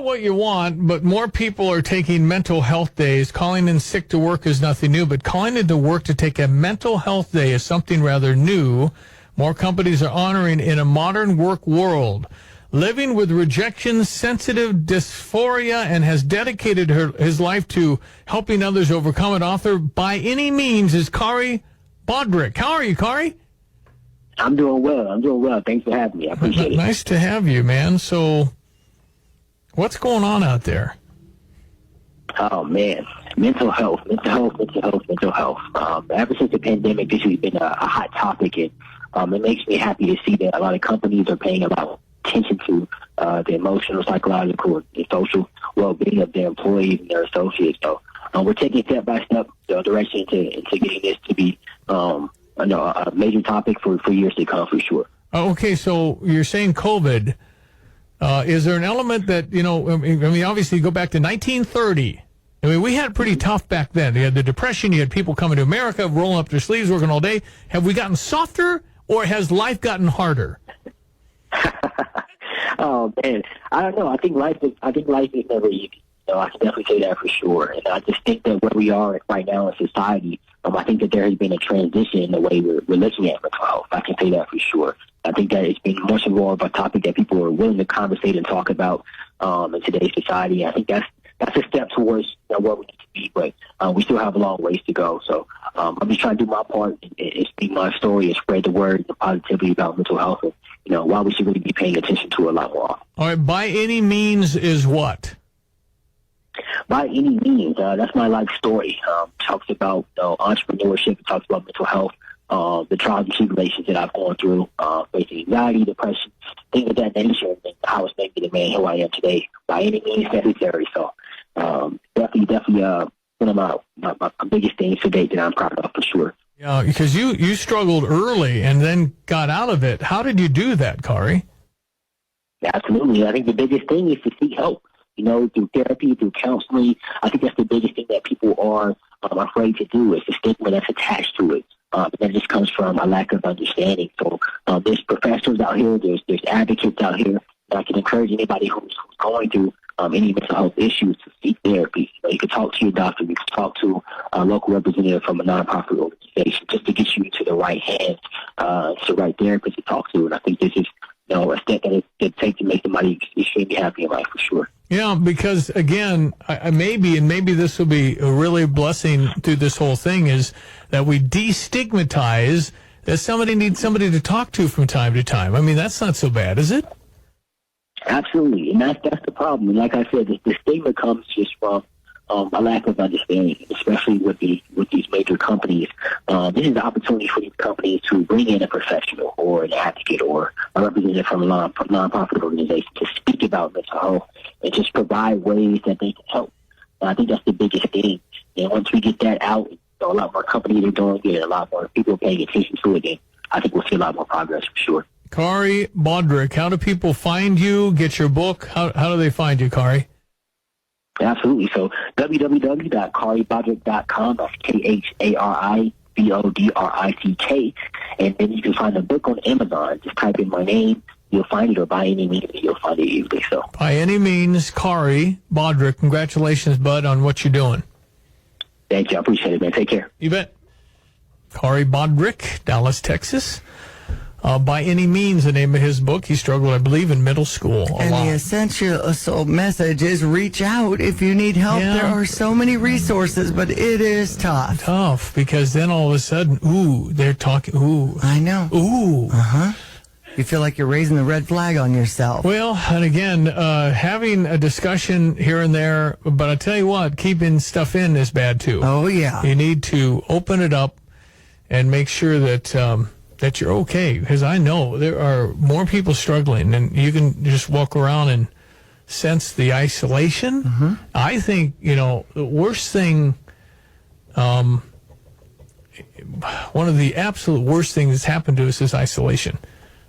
What you want, but more people are taking mental health days. Calling in sick to work is nothing new, but calling into work to take a mental health day is something rather new. More companies are honoring in a modern work world. Living with rejection-sensitive dysphoria and has dedicated his life to helping others overcome it. Author By Any Means is Khari Bodrick. How are you, Khari? I'm doing well. Thanks for having me. I appreciate it. Nice to have you, man. So, what's going on out there? Oh, man. Mental health. Ever since the pandemic, this has been a hot topic, and it makes me happy to see that a lot of companies are paying a lot of attention to the emotional, psychological, and social well-being of their employees and their associates. So we're taking step by step direction into getting this to be a major topic for years to come, for sure. Okay, so you're saying COVID. Is there an element that, I mean, obviously you go back to 1930. I mean, we had it pretty tough back then. You had the Depression. You had people coming to America, rolling up their sleeves, working all day. Have we gotten softer, or has life gotten harder? Oh, man. I don't know. I think life is never easy. I can definitely say that for sure. And I just think that where we are right now in society, I think that there has been a transition in the way we're looking at mental health. I can say that for sure. I think that it's been much more of a topic that people are willing to conversate and talk about in today's society. I think that's a step towards where we need to be, but we still have a long ways to go. So I'm just trying to do my part and speak my story and spread the word and positivity about mental health and, why we should really be paying attention to it a lot more often. All right, By Any Means is what? By Any Means, that's my life story. Talks about entrepreneurship. It talks about mental health, the trials and tribulations that I've gone through, facing anxiety, depression, things of that nature, and how it's made me the man who I am today. By any means necessary. So definitely one of my biggest things to date that I'm proud of, for sure. Yeah, because you struggled early and then got out of it. How did you do that, Khari? Absolutely. I think the biggest thing is to seek help. Through therapy, through counseling. I think that's the biggest thing that people are afraid to do, is the stigma that's attached to it. And that just comes from a lack of understanding. So there's professionals out here, there's advocates out here. I can encourage anybody who's going through any mental health issues to seek therapy. You can talk to your doctor. You can talk to a local representative from a nonprofit organization just to get you into the right hands, to the right therapist to talk to. And I think this is a step that it takes to make somebody extremely happy in life, for sure. Yeah, because, again, maybe this will be a really blessing through this whole thing, is that we destigmatize that somebody needs somebody to talk to from time to time. I mean, that's not so bad, is it? Absolutely, and that's the problem. And like I said, the stigma comes just from a lack of understanding, especially with these major companies. This is the opportunity for these companies to bring in a professional or an advocate or a representative from a nonprofit organization to speak about mental health and just provide ways that they can help. And I think that's the biggest thing. And once we get that out, a lot more companies are doing it, a lot more people are paying attention to it, and I think we'll see a lot more progress, for sure. Khari Bodrick, how do people find you, get your book? How do they find you, Khari? Absolutely. So www.kharibodrick.com. That's KHARIBODRICK. And then you can find the book on Amazon. Just type in my name. You'll find it, or By Any Means, you'll find it easily. So, By Any Means, Khari Bodrick. Congratulations, bud, on what you're doing. Thank you. I appreciate it, man. Take care. You bet. Khari Bodrick, Dallas, Texas. By Any Means, the name of his book. He struggled, I believe, in middle school a lot. The essential message is reach out if you need help. Yeah. There are so many resources, but it is tough. Tough, because then all of a sudden, they're talking, I know. Uh-huh. You feel like you're raising the red flag on yourself. Well, and again, having a discussion here and there, but I tell you what, keeping stuff in is bad too. Oh, yeah. You need to open it up and make sure that you're okay, because I know there are more people struggling, and you can just walk around and sense the isolation. Mm-hmm. I think, the worst thing, one of the absolute worst things that's happened to us is isolation,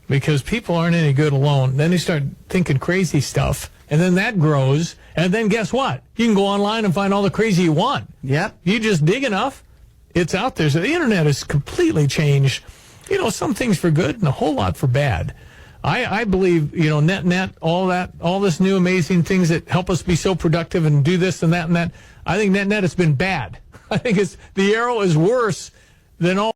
because people aren't any good alone. Then they start thinking crazy stuff, and then that grows, and then guess what? You can go online and find all the crazy you want. Yep. You just dig enough, it's out there. So the internet has completely changed, some things for good and a whole lot for bad. I believe, net, all this new amazing things that help us be so productive and do this and that and that. I think net, it's been bad. I think the arrow is worse than all